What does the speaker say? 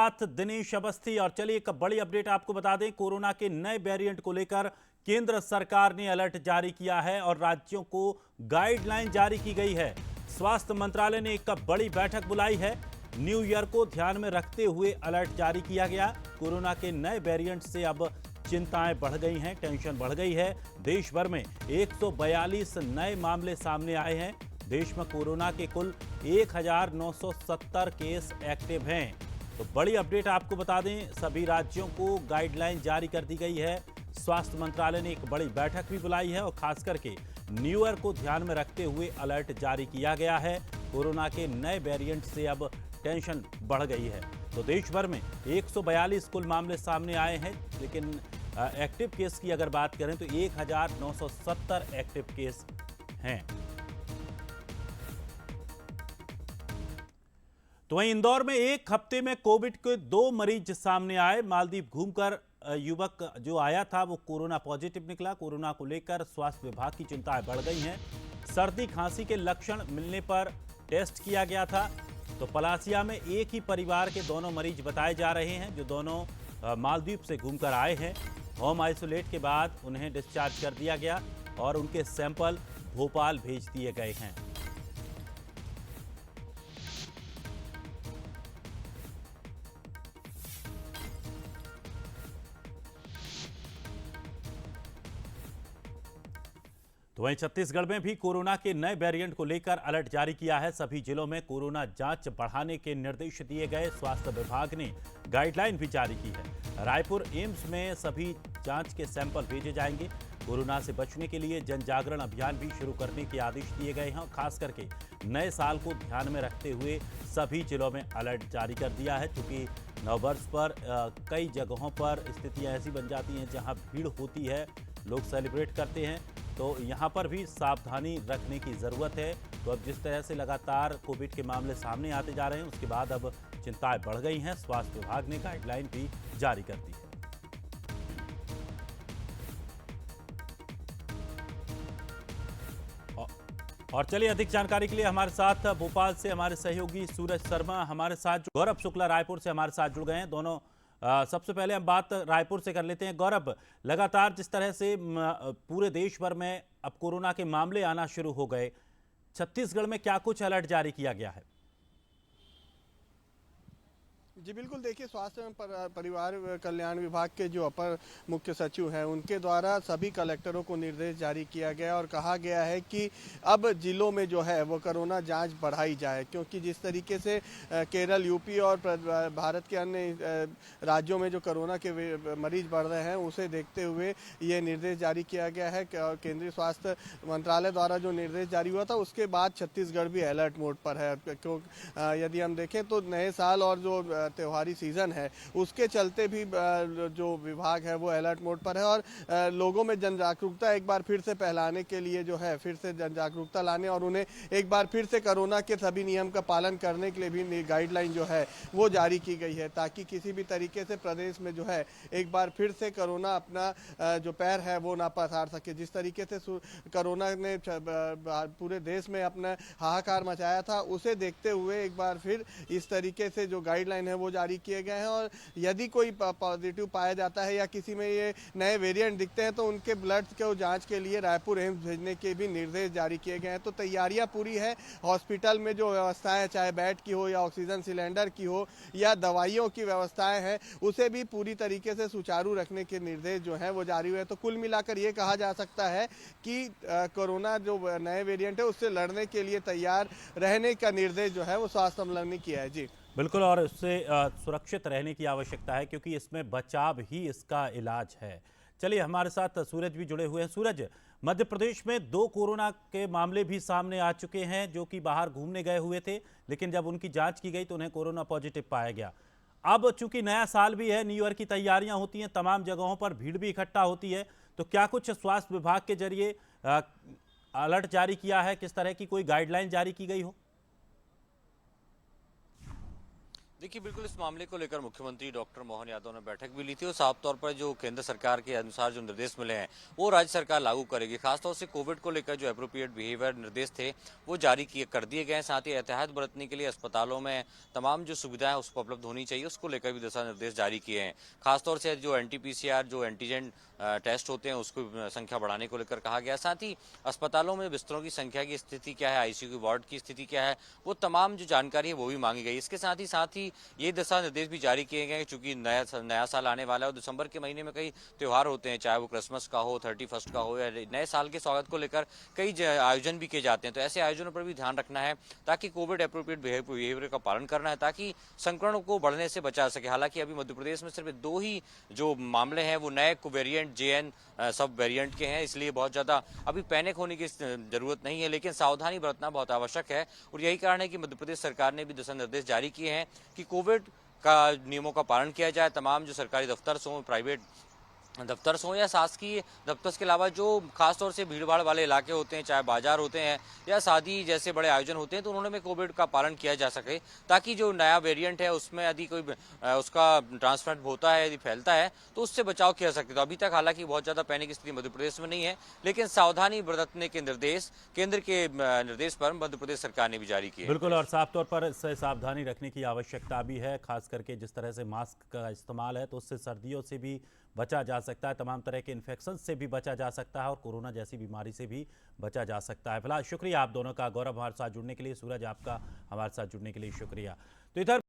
साथ दिनेश अवस्थी। और चलिए एक बड़ी अपडेट आपको बता दें, कोरोना के नए वेरिएंट को लेकर केंद्र सरकार ने अलर्ट जारी किया है और राज्यों को गाइडलाइन जारी की गई है। स्वास्थ्य मंत्रालय ने एक बड़ी बैठक बुलाई है। न्यू ईयर को ध्यान में रखते हुए अलर्ट जारी किया गया। कोरोना के नए वेरिएंट से अब चिंताएं बढ़ गई हैं, टेंशन बढ़ गई है। देश भर में 142 नए मामले सामने आए हैं। देश में कोरोना के कुल 1970 केस एक्टिव हैं। तो बड़ी अपडेट आपको बता दें, सभी राज्यों को गाइडलाइन जारी कर दी गई है। स्वास्थ्य मंत्रालय ने एक बड़ी बैठक भी बुलाई है और खास करके न्यू ईयर को ध्यान में रखते हुए अलर्ट जारी किया गया है। कोरोना के नए वेरिएंट से अब टेंशन बढ़ गई है। तो देश भर में 142 कुल मामले सामने आए हैं, लेकिन एक्टिव केस की अगर बात करें तो 1970 एक्टिव केस हैं। तो वहीं इंदौर में एक हफ्ते में कोविड के 2 मरीज सामने आए। मालदीव घूमकर युवक जो आया था वो कोरोना पॉजिटिव निकला। कोरोना को लेकर स्वास्थ्य विभाग की चिंताएं बढ़ गई हैं। सर्दी खांसी के लक्षण मिलने पर टेस्ट किया गया था। तो पलासिया में एक ही परिवार के दोनों मरीज बताए जा रहे हैं, जो दोनों मालदीव से घूमकर आए हैं। होम आइसोलेट के बाद उन्हें डिस्चार्ज कर दिया गया और उनके सैंपल भोपाल भेज दिए गए हैं। तो वहीं छत्तीसगढ़ में भी कोरोना के नए वेरिएंट को लेकर अलर्ट जारी किया है। सभी जिलों में कोरोना जांच बढ़ाने के निर्देश दिए गए। स्वास्थ्य विभाग ने गाइडलाइन भी जारी की है। रायपुर एम्स में सभी जांच के सैंपल भेजे जाएंगे। कोरोना से बचने के लिए जन जागरण अभियान भी शुरू करने के आदेश दिए गए हैं। खास करके नए साल को ध्यान में रखते हुए सभी जिलों में अलर्ट जारी कर दिया है, क्योंकि नववर्ष पर कई जगहों पर स्थितियां ऐसी बन जाती हैं जहां भीड़ होती है, लोग सेलिब्रेट करते हैं। तो यहाँ पर भी सावधानी रखने की ज़रूरत है। तो अब जिस तरह से लगातार कोविड के मामले सामने आते जा रहे हैं, उसके बाद अब चिंताएं बढ़ गई हैं। स्वास्थ्य विभाग ने गाइडलाइन भी जारी कर दी है। और चलिए अधिक जानकारी के लिए हमारे साथ भोपाल से हमारे सहयोगी सूरज शर्मा हमारे साथ, गौरव शुक्ला रायपुर से हमारे साथ जुड़ गए हैं। दोनों सबसे पहले हम बात रायपुर से कर लेते हैं। गौरव, लगातार जिस तरह से पूरे देश भर में अब कोरोना के मामले आना शुरू हो गए, छत्तीसगढ़ में क्या कुछ अलर्ट जारी किया गया है? जी बिल्कुल, देखिए स्वास्थ्य एवं परिवार कल्याण विभाग के जो अपर मुख्य सचिव हैं उनके द्वारा सभी कलेक्टरों को निर्देश जारी किया गया और कहा गया है कि अब जिलों में जो है वो कोरोना जांच बढ़ाई जाए, क्योंकि जिस तरीके से केरल, यूपी और भारत के अन्य राज्यों में जो कोरोना के मरीज बढ़ रहे हैं उसे देखते हुए ये निर्देश जारी किया गया है। केंद्रीय स्वास्थ्य मंत्रालय द्वारा जो निर्देश जारी हुआ था उसके बाद छत्तीसगढ़ भी अलर्ट मोड पर है। क्यों यदि हम देखें तो नए साल और जो त्योहारी सीजन है उसके चलते भी जो विभाग है वो अलर्ट मोड पर है और लोगों में जन जागरूकता एक बार फिर से फैलाने के लिए जो है फिर से जन जागरूकता लाने और उन्हें एक बार फिर से कोरोना के सभी नियम का पालन करने के लिए भी गाइडलाइन जो है वो जारी की गई है, ताकि किसी भी तरीके से प्रदेश में जो है एक बार फिर से कोरोना अपना जो पैर है वो ना पसार सके। जिस तरीके से कोरोना ने पूरे देश में अपना हाहाकार मचाया था, उसे देखते हुए एक बार फिर इस तरीके से जो गाइडलाइन है वो जारी किए गए हैं। और यदि कोई पॉजिटिव पाया जाता है या किसी में ये नए वेरिएंट दिखते हैं तो उनके ब्लड के जांच के लिए रायपुर एम्स भेजने के भी निर्देश जारी किए गए हैं। तो तैयारियां पूरी है। हॉस्पिटल में जो व्यवस्थाएं, चाहे बेड की हो या ऑक्सीजन सिलेंडर की हो या दवाइयों की व्यवस्थाएं हैं, उसे भी पूरी तरीके से सुचारू रखने के निर्देश जो है वो जारी हुए। तो कुल मिलाकर ये कहा जा सकता है कि कोरोना जो नए वेरिएंट है उससे लड़ने के लिए तैयार रहने का निर्देश जो है वो स्वास्थ्य मंत्रालय ने किया है। जी बिल्कुल, और उससे सुरक्षित रहने की आवश्यकता है, क्योंकि इसमें बचाव ही इसका इलाज है। चलिए हमारे साथ सूरज भी जुड़े हुए हैं। सूरज, मध्य प्रदेश में 2 कोरोना के मामले भी सामने आ चुके हैं, जो कि बाहर घूमने गए हुए थे, लेकिन जब उनकी जांच की गई तो उन्हें कोरोना पॉजिटिव पाया गया। अब चूंकि नया साल भी है, न्यू ईयर की तैयारियां होती हैं, तमाम जगहों पर भीड़ भी इकट्ठा होती है, तो क्या कुछ स्वास्थ्य विभाग के जरिए अलर्ट जारी किया है? किस तरह की कोई गाइडलाइन जारी की गई हो? देखिए, बिल्कुल इस मामले को लेकर मुख्यमंत्री डॉक्टर मोहन यादव ने बैठक भी ली थी और साफ तौर पर जो केंद्र सरकार के अनुसार जो निर्देश मिले हैं वो राज्य सरकार लागू करेगी। खासतौर से कोविड को लेकर जो एप्रोप्रिएट बिहेवियर निर्देश थे वो जारी कर दिए गए हैं। साथ ही एहतियात बरतने के लिए अस्पतालों में तमाम जो सुविधाएं उसको उपलब्ध होनी चाहिए, उसको लेकर भी दिशा निर्देश जारी किए हैं। खासतौर से जो एनटीपीसीआर जो एंटीजन टेस्ट होते हैं उसको संख्या बढ़ाने को लेकर कहा गया। साथ ही अस्पतालों में बिस्तरों की संख्या की स्थिति क्या है, आईसीयू की वार्ड की स्थिति क्या है, वो तमाम जो जानकारी है वो भी मांगी गई। इसके साथ ही ये दिशा निर्देश भी जारी किए गए हैं, चूंकि नया साल आने वाला है और दिसंबर के महीने में कई त्यौहार होते हैं, चाहे वो क्रिसमस का हो, 31 का हो या नए साल के स्वागत को लेकर कई आयोजन भी किए जाते हैं। तो ऐसे आयोजनों पर भी ध्यान रखना है ताकि कोविड एप्रोप्रिएट बिहेवियर का पालन करना है ताकि संक्रमण को बढ़ने से बचा सके। हालांकि अभी मध्य प्रदेश में सिर्फ 2 ही जो मामले हैं वो नए वेरिएंट जेएन सब वेरिएंट के हैं, इसलिए बहुत ज़्यादा अभी पैनिक होने की जरूरत नहीं है, लेकिन सावधानी बरतना बहुत आवश्यक है। और यही कारण है कि मध्य प्रदेश सरकार ने भी दिशा निर्देश जारी किए हैं कि कोविड का नियमों का पालन किया जाए। तमाम जो सरकारी दफ्तर हों, प्राइवेट दफ्तर हों या शासकीय दफ्तर के अलावा जो खासतौर से भीड़भाड़ वाले इलाके होते हैं, चाहे बाजार होते हैं या शादी जैसे बड़े आयोजन होते हैं, तो उन्होंने में कोविड का पालन किया जा सके ताकि जो नया वेरिएंट है उसमें यदि कोई उसका ट्रांसमिट होता है, यदि फैलता है तो उससे बचाव किया सके। तो अभी तक हालांकि बहुत ज़्यादा पैनिक स्थिति मध्य प्रदेश में नहीं है, लेकिन सावधानी बरतने के निर्देश केंद्र के निर्देश पर मध्य प्रदेश सरकार ने भी जारी किए। बिल्कुल, और साफ तौर पर इससे सावधानी रखने की आवश्यकता भी है, खास करके जिस तरह से मास्क का इस्तेमाल है तो उससे सर्दियों से भी बचा जा सकता है, तमाम तरह के इन्फेक्शन से भी बचा जा सकता है और कोरोना जैसी बीमारी से भी बचा जा सकता है। फिलहाल शुक्रिया आप दोनों का, गौरव हमारे साथ जुड़ने के लिए, सूरज आपका हमारे साथ जुड़ने के लिए शुक्रिया। तो इधर